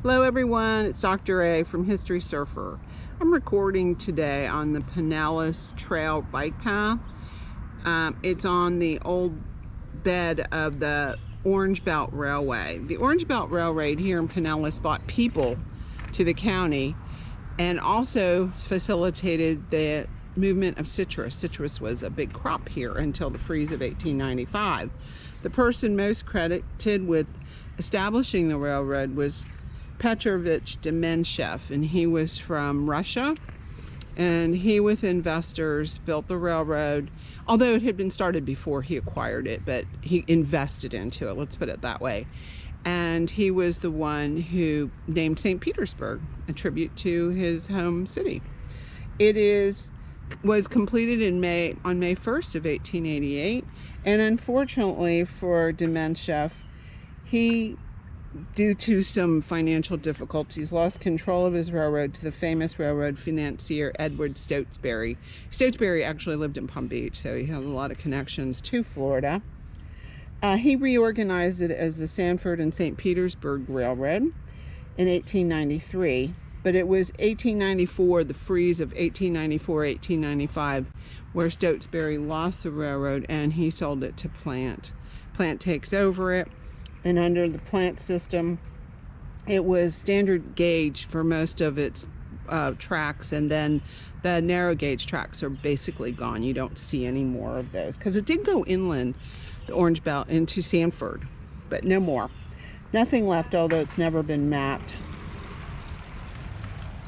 Hello everyone, it's Dr. A from History Surfer. I'm recording today on the Pinellas Trail bike path. It's on the old bed of the Orange Belt Railway. The Orange Belt Railroad here in Pinellas brought people to the county and also facilitated the movement of citrus. Citrus was a big crop here until the freeze of 1895. The person most credited with establishing the railroad was Petrovich Demenchev, and he was from Russia, and he with investors built the railroad, although it had been started before he acquired it, but he invested into it, let's put it that way. And he was the one who named St. Petersburg a tribute to his home city. It was completed on May 1st of 1888, and unfortunately for Demenchev, he, due to some financial difficulties, lost control of his railroad to the famous railroad financier Edward Stotesbury. Stotesbury actually lived in Palm Beach, so he has a lot of connections to Florida. He reorganized it as the Sanford and St. Petersburg Railroad in 1893, but it was 1894, the freeze of 1894-1895, where Stotesbury lost the railroad and he sold it to Plant. Plant takes over it. And under the Plant system, it was standard gauge for most of its tracks, and then the narrow gauge tracks are basically gone. You don't see any more of those because it did go inland, the Orange Belt, into Sanford, but no more. Nothing left, although it's never been mapped.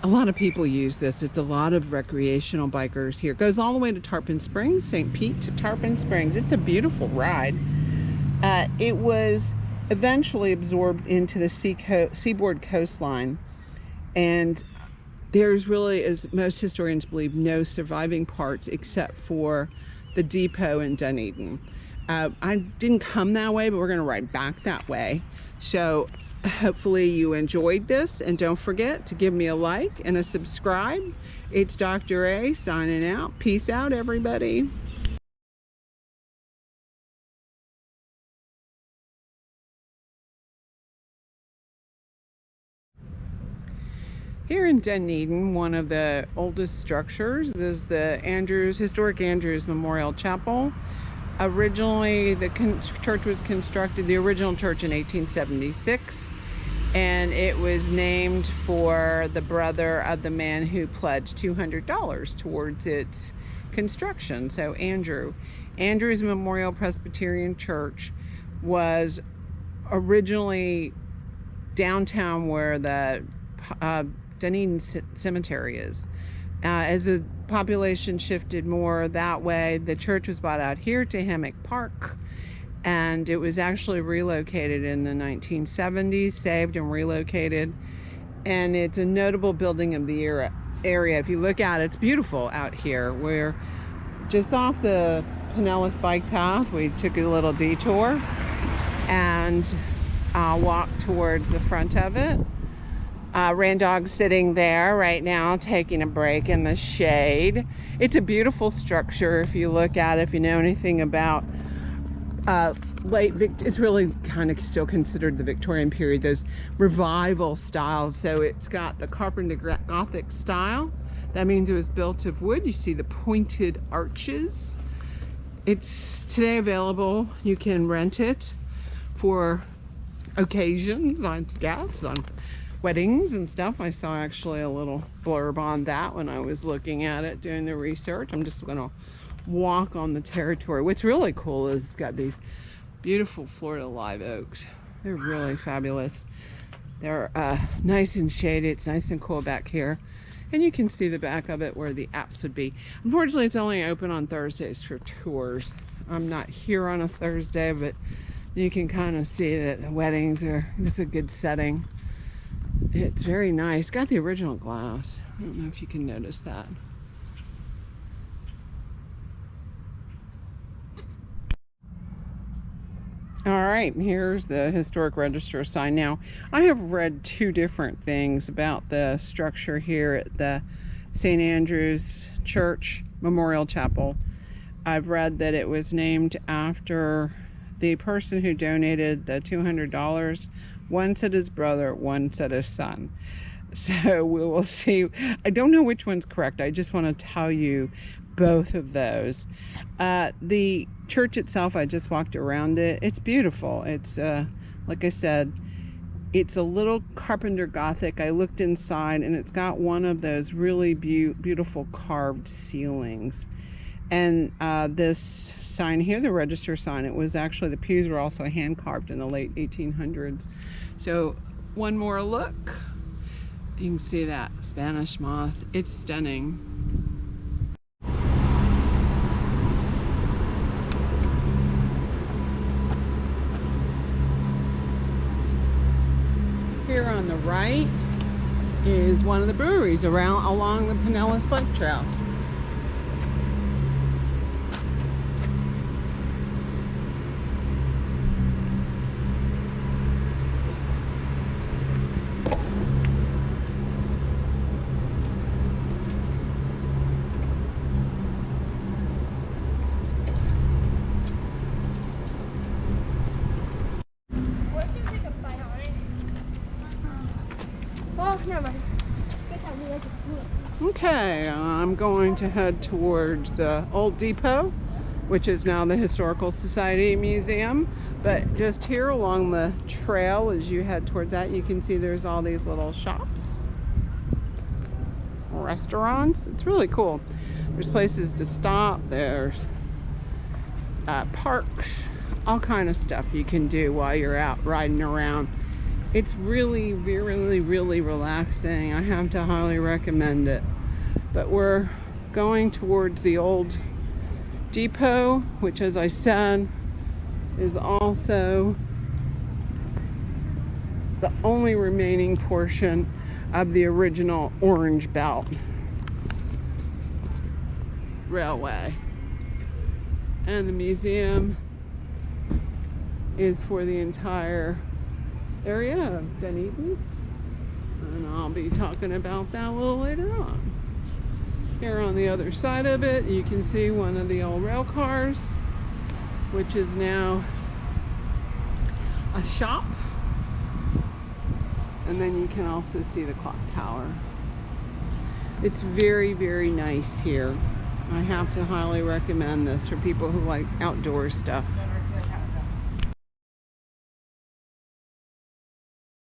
A lot of people use this. It's a lot of recreational bikers here. It goes all the way to Tarpon Springs, St. Pete to Tarpon Springs. It's a beautiful ride. It was eventually absorbed into the seaboard coastline, and there's really, as most historians believe, no surviving parts except for the depot in Dunedin. I didn't come that way, but we're going to ride back that way, so hopefully you enjoyed this, and don't forget to give me a like and a subscribe. It's Dr. A signing out. Peace out, everybody. Here in Dunedin, one of the oldest structures is the historic Andrews Memorial Chapel. Originally, the church was constructed, the original church, in 1876, and it was named for the brother of the man who pledged $200 towards its construction. So Andrews Memorial Presbyterian Church was originally downtown where the Dunedin Cemetery is. As the population shifted more that way, the church was bought out here to Hammock Park, and it was actually relocated in the 1970s, saved and relocated, and it's a notable building of the area. If you look at it, it's beautiful out here. We're just off the Pinellas bike path. We took a little detour and walked towards the front of it. Randog's sitting there right now taking a break in the shade. It's a beautiful structure if you look at it, if you know anything about it's really kind of still considered the Victorian period, those revival styles. So it's got the Carpenter Gothic style. That means it was built of wood. You see the pointed arches. It's today available. You can rent it for occasions, I guess, on weddings and stuff. I saw actually a little blurb on that when I was looking at it, doing the research. I'm just going to walk on the territory. What's really cool is it's got these beautiful Florida live oaks. They're really fabulous. They're nice and shady. It's nice and cool back here, and you can see the back of it where the apps would be. Unfortunately, it's only open on Thursdays for tours. I'm not here on a Thursday, but you can kind of see that the weddings it's a good setting. It's very nice. Got the original glass. I don't know if you can notice that. All right, here's the historic register sign. Now, I have read two different things about the structure here at the St. Andrew's Church Memorial Chapel. I've read that it was named after the person who donated the $200 One said his brother, one said his son. So we will see. I don't know which one's correct. I just want to tell you both of those. The church itself, I just walked around it. It's beautiful. It's, like I said, it's a little Carpenter Gothic. I looked inside and it's got one of those really beautiful carved ceilings. And this sign here, the register sign, it was actually, the pews were also hand carved in the late 1800s. So one more look. You can see that Spanish moss. It's stunning. Here on the right is one of the breweries along the Pinellas bike trail. Okay, I'm going to head towards the old depot, which is now the Historical Society Museum. But just here along the trail, as you head towards that, you can see there's all these little shops, restaurants. It's really cool. There's places to stop, there's parks, all kind of stuff you can do while you're out riding around. It's really, really, really relaxing. I have to highly recommend it. But we're going towards the old depot, which, as I said, is also the only remaining portion of the original Orange Belt Railway. And the museum is for the entire area of Dunedin, and I'll be talking about that a little later on. Here on the other side of it, you can see one of the old rail cars, which is now a shop, and then you can also see the clock tower. It's very, very nice here. I have to highly recommend this for people who like outdoor stuff.